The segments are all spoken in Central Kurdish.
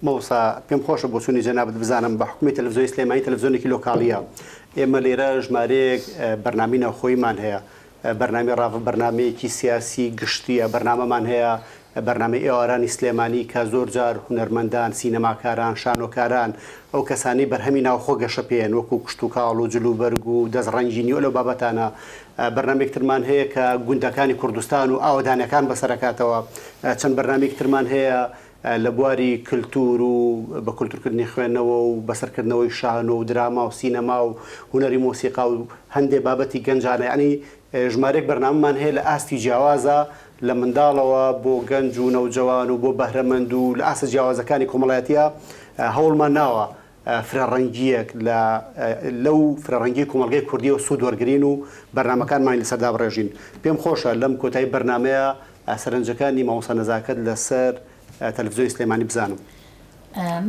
مەوسا پێم خۆشە بۆ چوونی جەنابەت بزانم بە حکومی تەلەڤیزیۆنی سلێمانی تەلەڤیزیۆنێکی لۆکاڵیە ئێمە لێرە ژمارەیەک بەرنامەی ناوخۆییمان هەیە بەرنامەی ڕاوە بەرنمەیەکی سیاسی گشتیە بەرنامەمان هەیە بەرنامەی ئێوارانی سلێمانی کە زۆر جار هونەرمەندان سینەماکاران شانۆکاران ئەو کەسانی بەرهەمی ناوخۆ گەشە پێێن وەکو کشت و کاڵ و جلوبەرگ و دەستڕەنجینی و لەو بابەتانە بەرنمێکترمان هەیە کە گوندەکانی کوردستان و ئاوەدانەکان بەسەرکاتەوە چەند بەرنمێکترمان هەیە لە بواری کللتور و بە کولتورکردنی خوێندنەوە و بەسەرکردنەوەی شان و دراما و سینەما و هونەری مۆسیقا و هەندێک بابەتی گەنجانە ینی ژمارەیەک بەرنامەمان هەیە لە ئاستی جیاوازە لە منداڵەوە بۆ گەنج و نەوجەوان و بۆ بەهرەمەند و لە ئاسە جیاوازەکانی کۆمەڵایەتیە هەوڵمان ناوە فرەڕەنگیەک لەو فرەڕەنگی کۆمەڵگەی کوردی و سوود وەرگرین و بەرنمەکانمان لەسەردا بڕێژین پێم خۆشە لەم کۆتایی بەرنمەیە سەرنجەکانی مامۆستا نەزاکەت لەسەر تەلەڤیزیۆنی سلێمانی بزانم.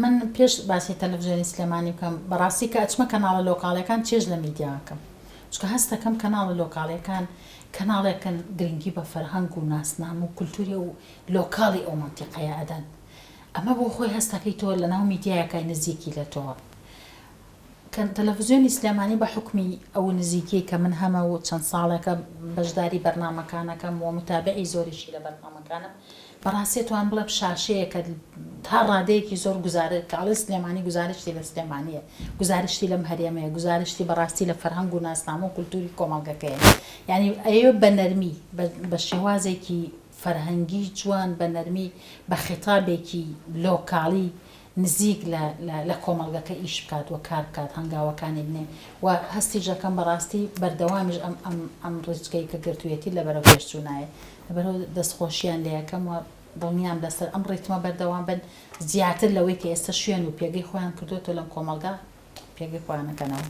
من پێش باسی تەلەڤیزیۆنی سلێمانی بکەم بەڕاستی کە ئەچمە کەناڵە لۆکاڵیەکان چێژ لە میدیاکەم چکە هەستەکەم کەناڵە لۆکاڵیەکان کەناڵێکن گرنگی بە فەرهەنگ و ناسنام و کولتوری و لۆکاڵی ئەو مەنتیقەیە ئەدەن ئەمە بۆ خۆی هەستەکەی تۆ لە ناو میدیایەکەی نزیکی لە تۆ تەلەڤیزیۆنی سلێمانی بە حکمی ئەو نزیکی کە من هەمە و چەند ساڵێکە بەشداری بەرنامەکانەکەم و متابعی زۆریشی لە بەرنامەکانم بەڕاستی توان بڵێ شاشەیە کە تا ڕادەیەکی زۆر گوزارە کاڵی سلێمانی گزارشتی لە سلێمانیە گزارشتی لەم هەرێمەیە گزارشتی بەڕاستی لە فەرهەنگ و ناسنامە و کولتوری کۆمەڵگەکەیە یعنی ئەوە بە نەرمی بە شێوازێکی فەرهەنگی جوان بە نەرمی بە خێتابێکی لۆکاڵی نزیک لە کۆمەڵگەکە ئیش بکات و کار بکات هەنگاوەکانی بنێ و هەستی ژەکەم بەڕاستی بەردەوامیش ئەم ڕێچکەی کە گرتوویەتی لە بەرەو پێشچوونایە لەبەرەوە دەستخۆشییان لە یەکەم و دڵنیام لەسەر ئەم ڕێتمە بەردەوام بن زیاتر لەوەی کە ئێستا شوێن و پێگەی خۆیان کردوێتەوە لەم کۆمەڵگا پێگەی خۆیانەکەنەوە.